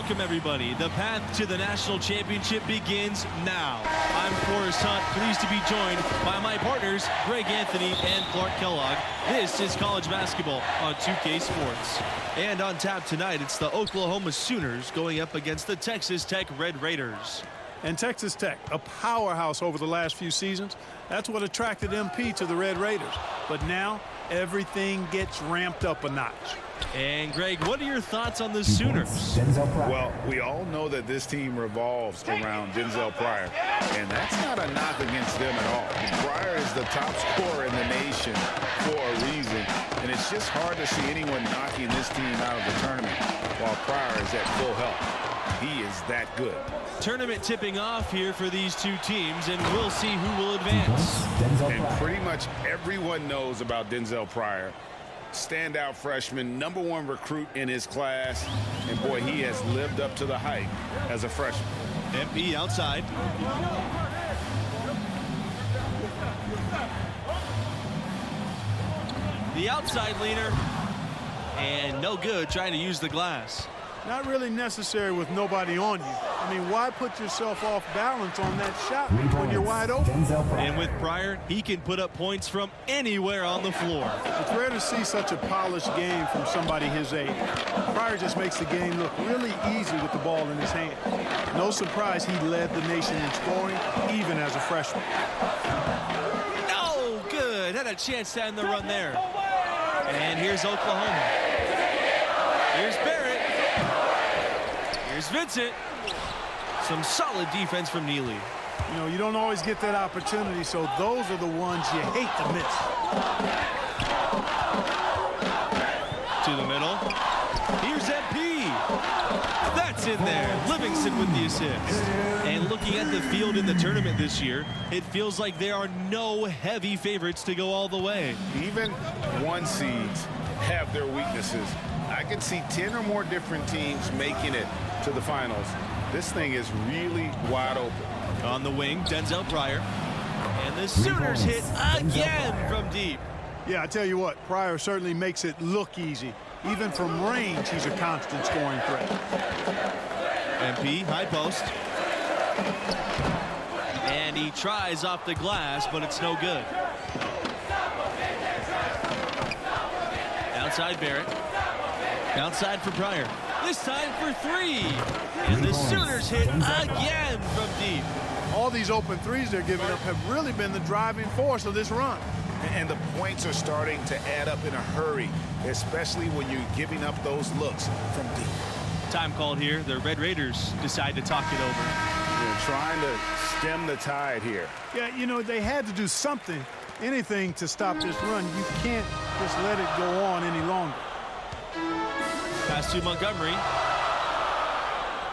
Welcome, everybody. The path to the national championship begins now. I'm Forrest Hunt, pleased to be joined by my partners, Greg Anthony and Clark Kellogg. This is college basketball on 2K Sports. And on tap tonight, it's the Oklahoma Sooners going up against the Texas Tech Red Raiders. And Texas Tech, a powerhouse over the last few seasons. That's what attracted MP to the Red Raiders. But now, everything gets ramped up a notch. And Greg, what are your thoughts on the Sooners? Well, we all know that this team revolves around Denzel Pryor, and that's not a knock against them at all. Pryor is the top scorer in the nation for a reason, and it's just hard to see anyone knocking this team out of the tournament while Pryor is at full health. He is that good. Tournament tipping off here for these two teams, and we'll see who will advance. And pretty much everyone knows about Denzel Pryor. Standout freshman, #1 recruit in his class, and boy, he has lived up to the hype as a freshman. MP outside. The outside leaner, and no good trying to use the glass. Not really necessary with nobody on you. I mean, why put yourself off balance on that shot when you're wide open? And with Pryor, he can put up points from anywhere on the floor. It's rare to see such a polished game from somebody his age. Pryor just makes the game look really easy with the ball in his hand. No surprise he led the nation in scoring, even as a freshman. No good. Had a chance to end the run there. And here's Oklahoma. Here's Barrett. Here's Vincent. Some solid defense from Neely. You know, you don't always get that opportunity, so those are the ones you hate to miss. To the middle. Here's MP. That's in there. Livingston with the assist. And looking at the field in the tournament this year, it feels like there are no heavy favorites to go all the way. Even one seeds have their weaknesses. I can see 10 or more different teams making it to the finals. This thing is really wide open. On the wing, Denzel Pryor. And the Sooners hit again from deep. Yeah, I tell you what, Pryor certainly makes it look easy. Even from range, he's a constant scoring threat. MP, high post. And he tries off the glass, but it's no good. Outside Barrett. Outside for Pryor. This time for three. And the Sooners hit again from deep. All these open threes they're giving up have really been the driving force of this run. And the points are starting to add up in a hurry, especially when you're giving up those looks from deep. Time called here. The Red Raiders decide to talk it over. They're trying to stem the tide here. Yeah, you know, they had to do something, anything to stop this run. You can't just let it go on any longer. Pass to Montgomery.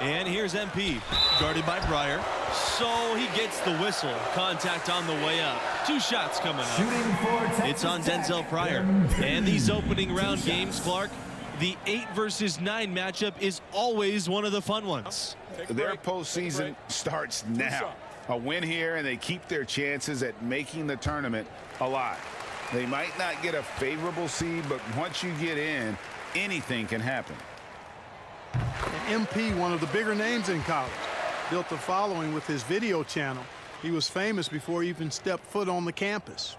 And here's MP. Guarded by Pryor. So he gets the whistle. Contact on the way up. Two shots coming up. It's on Denzel Pryor. And these opening round games, Clark, the 8 versus 9 matchup is always one of the fun ones. Their postseason starts now. A win here, and they keep their chances at making the tournament alive. They might not get a favorable seed, but once you get in, anything can happen. And MP, one of the bigger names in college, built a following with his video channel. He was famous before he even stepped foot on the campus.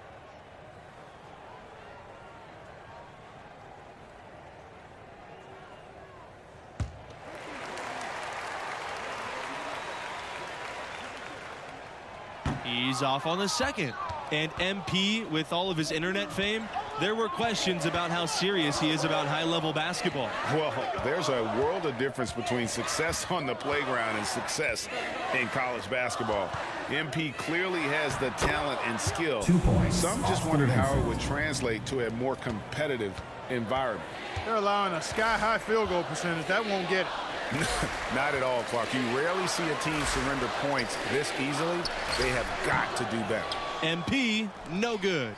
He's off on the second. And MP, with all of his internet fame, there were questions about how serious he is about high-level basketball. Well, there's a world of difference between success on the playground and success in college basketball. MP clearly has the talent and skill. Some just wondered how it would translate to a more competitive environment. They're allowing a sky-high field goal percentage. That won't get it. Not at all, Clark. You rarely see a team surrender points this easily. They have got to do better. MP, no good.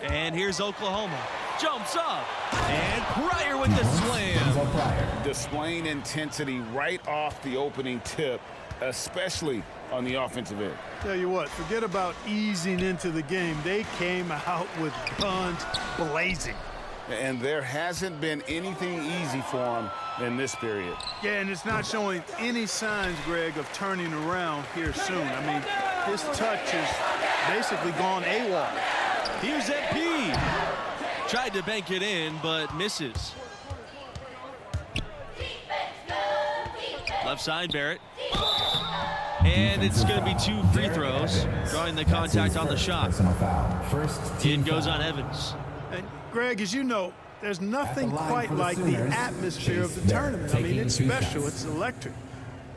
And here's Oklahoma. Jumps up. And Pryor with the slam. Displaying intensity right off the opening tip, especially on the offensive end. Tell you what, forget about easing into the game. They came out with guns blazing. And there hasn't been anything easy for him in this period. Yeah, and it's not showing any signs, Greg, of turning around here soon. I mean, his touch has basically gone AWOL. Here's MP. Tried to bank it in, but misses. Left side, Barrett. And it's going to be 2 free throws, drawing the contact on the shot. In goes on Evans. And Greg, as you know, there's nothing quite like the atmosphere of the tournament. I mean, it's special. It's electric.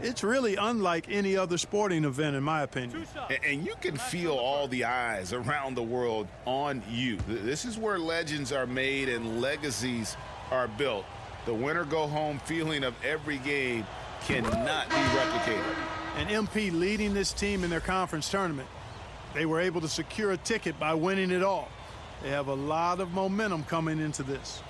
It's really unlike any other sporting event, in my opinion. And you can feel all the eyes around the world on you. This is where legends are made and legacies are built. The winner-go-home feeling of every game cannot be replicated. And MP leading this team in their conference tournament. They were able to secure a ticket by winning it all. They have a lot of momentum coming into this.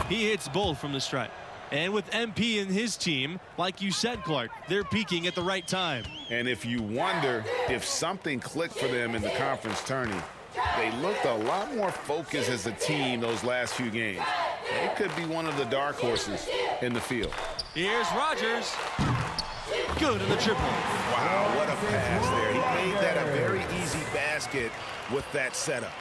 He hits both from the stripe. And with MP and his team, like you said, Clark, they're peaking at the right time. And if you wonder if something clicked for them in the conference tourney, they looked a lot more focused as a team those last few games. They could be one of the dark horses in the field. Here's Rogers. Good in the triple. Wow, what a pass there. He made that a very easy basket with that setup.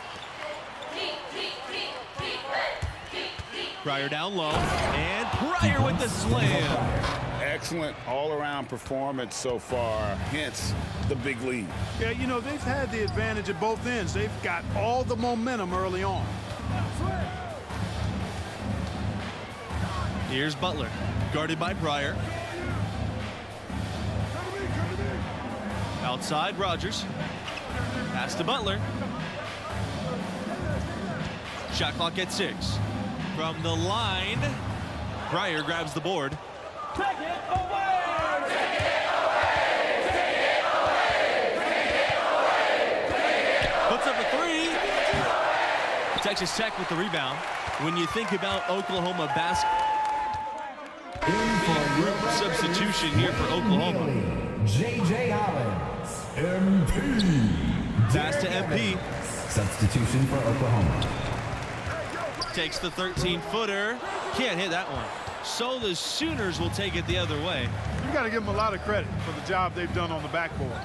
Pryor down low, and Pryor with the slam. Excellent all-around performance so far, hence the big lead. Yeah, you know, they've had the advantage at both ends. They've got all the momentum early on. Here's Butler, guarded by Pryor. Outside, Rogers. Pass to Butler. Shot clock at 6. From the line, Pryor grabs the board. Take it away! Take it away! Take it away! Take it away! Take it away! Puts up a 3. Texas Tech with the rebound. When you think about Oklahoma group substitution here for Oklahoma. J.J. Hollins, MP. Pass to MP. Substitution for Oklahoma. Takes the 13-footer. Can't hit that one. So the Sooners will take it the other way. You got to give them a lot of credit for the job they've done on the backboard.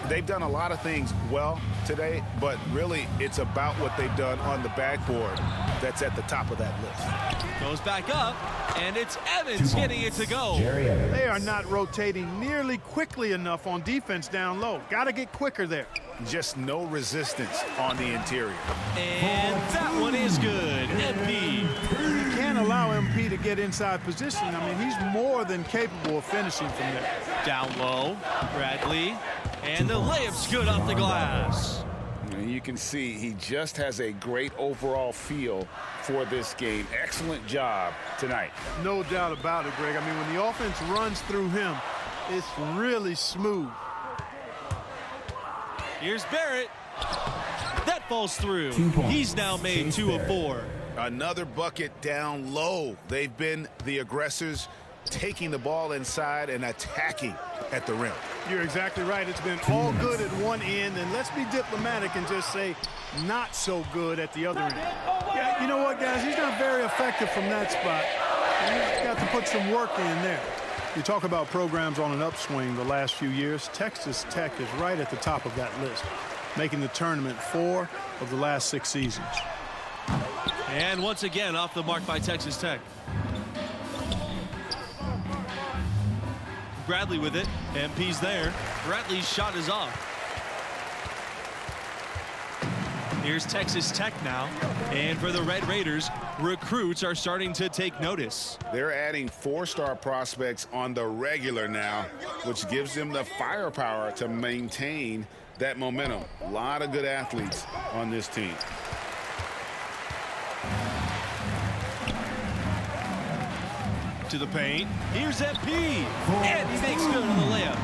They've done a lot of things well today, but really it's about what they've done on the backboard that's at the top of that list. Goes back up, and it's Evans getting it to go. They are not rotating nearly quickly enough on defense down low. Got to get quicker there. Just no resistance on the interior. And that one is good. MP. You can't allow MP to get inside position. I mean, he's more than capable of finishing from there. Down low, Bradley. And the layup's good off the glass. And you can see he just has a great overall feel for this game. Excellent job tonight. No doubt about it, Greg. I mean, when the offense runs through him, it's really smooth. Here's Barrett. That falls through. He's now made 2 of 4. Another bucket down low. They've been the aggressors, taking the ball inside and attacking at the rim. You're exactly right. It's been all good at one end, and let's be diplomatic and just say not so good at the other end. Yeah, you know what, guys? He's not very effective from that spot. He's got to put some work in there. You talk about programs on an upswing the last few years. Texas Tech is right at the top of that list, making the tournament 4 of the last 6 seasons. And once again, off the mark by Texas Tech. Bradley with it. MP's there. Bradley's shot is off. Here's Texas Tech now. And for the Red Raiders, recruits are starting to take notice. They're adding 4-star prospects on the regular now, which gives them the firepower to maintain that momentum. A lot of good athletes on this team. To the paint. Here's MP. And he makes good on the layup.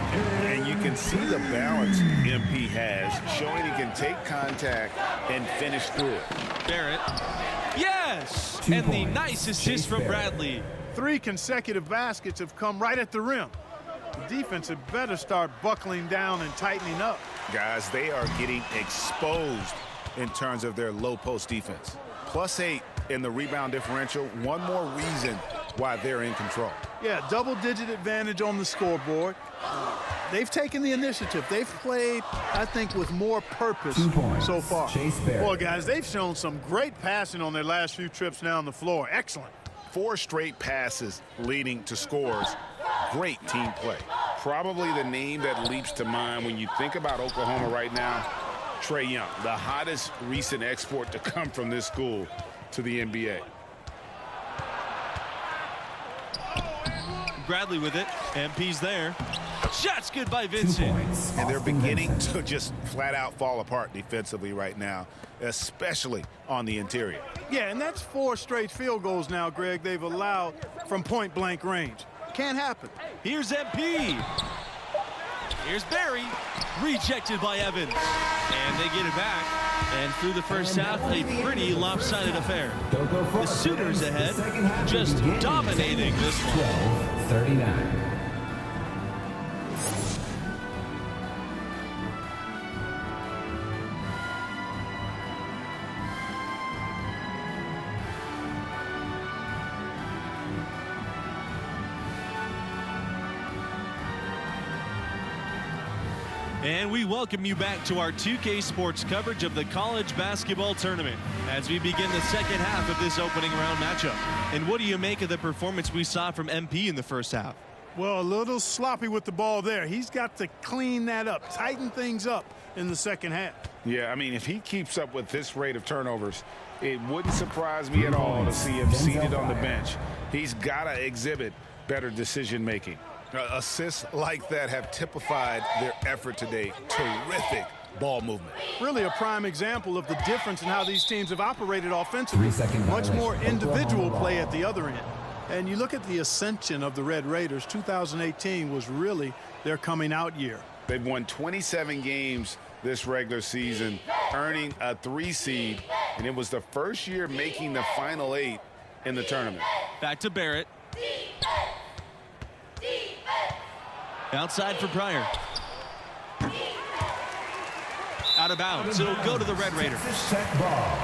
And you can see the balance MP has, showing he can take contact and finish through it. Barrett. Yes! Yes. 2 And the points. nice assist Chase from Barrett. Bradley. 3 consecutive baskets have come right at the rim. The defense had better start buckling down and tightening up. Guys, they are getting exposed in terms of their low post defense. +8 in the rebound differential. One more reason why they're in control. Yeah, double-digit advantage on the scoreboard. They've taken the initiative. They've played, I think, with more purpose 2 points. so far. Chase Barrett. Boy, guys, they've shown some great passing on their last few trips down the floor. Excellent. 4 straight passes leading to scores. Great team play. Probably the name that leaps to mind when you think about Oklahoma right now, Trae Young, the hottest recent export to come from this school to the NBA. Bradley with it. MP's there. Shots good by 2 Vincent. points. And they're Austin beginning Vincent. to just flat out fall apart defensively right now, especially on the interior. Yeah, and that's 4 straight field goals now, Greg, they've allowed from point-blank range. Can't happen. Here's MP. Here's Barry. Rejected by Evans. And they get it back. And through the first half, a pretty lopsided affair. Don't go far. The Sooners The ahead, second half just begins. dominating this one. 12-39. And we welcome you back to our 2K Sports coverage of the college basketball tournament as we begin the second half of this opening round matchup. And what do you make of the performance we saw from MP in the first half? Well, a little sloppy with the ball there. He's got to clean that up, tighten things up in the second half. Yeah, I mean, if he keeps up with this rate of turnovers, it wouldn't surprise me at all to see him seated on the bench. He's got to exhibit better decision making. Assists like that have typified their effort today. Terrific ball movement. Really a prime example of the difference in how these teams have operated offensively. 3-second Much more violation. individual Oklahoma play ball. at the other end. And you look at the ascension of the Red Raiders, 2018 was really their coming out year. They've won 27 games this regular season, earning a 3 seed, and it was the first year making the Final 8 in the tournament. Back to Barrett. Outside for Pryor. Out of bounds. It'll go to the Red Raiders. Set ball.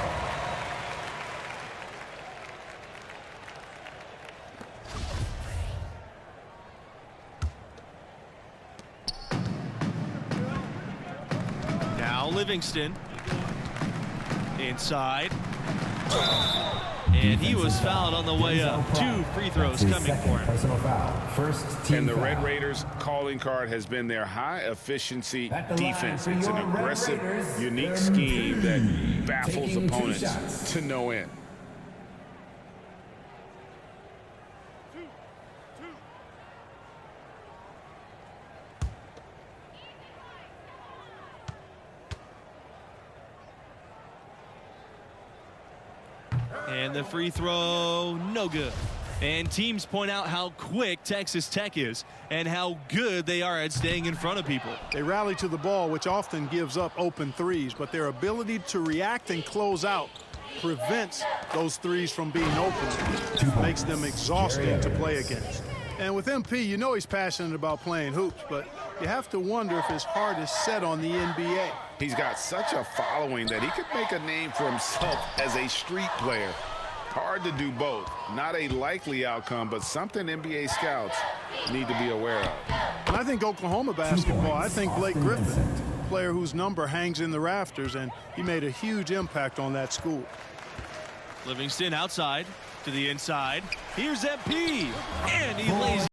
Now Livingston. Inside. And he was fouled on the way up. 2 free throws His coming second for him. personal foul. First team And the foul. Red Raiders calling card has been their high-efficiency At the line defense. for It's an your Red aggressive, Raiders, unique MP, scheme that baffles taking 2 opponents shots. to no end. And the free throw, no good. And teams point out how quick Texas Tech is and how good they are at staying in front of people. They rally to the ball, which often gives up open threes, but their ability to react and close out prevents those threes from being open, makes them exhausting to play against. And with MP, you know he's passionate about playing hoops, but you have to wonder if his heart is set on the NBA. He's got such a following that he could make a name for himself as a street player. Hard to do both. Not a likely outcome, but something NBA scouts need to be aware of. And I think Oklahoma basketball, I points, think Blake Austin Griffin, Vincent. player whose number hangs in the rafters, and he made a huge impact on that school. Livingston outside to the inside. Here's MP. And he lays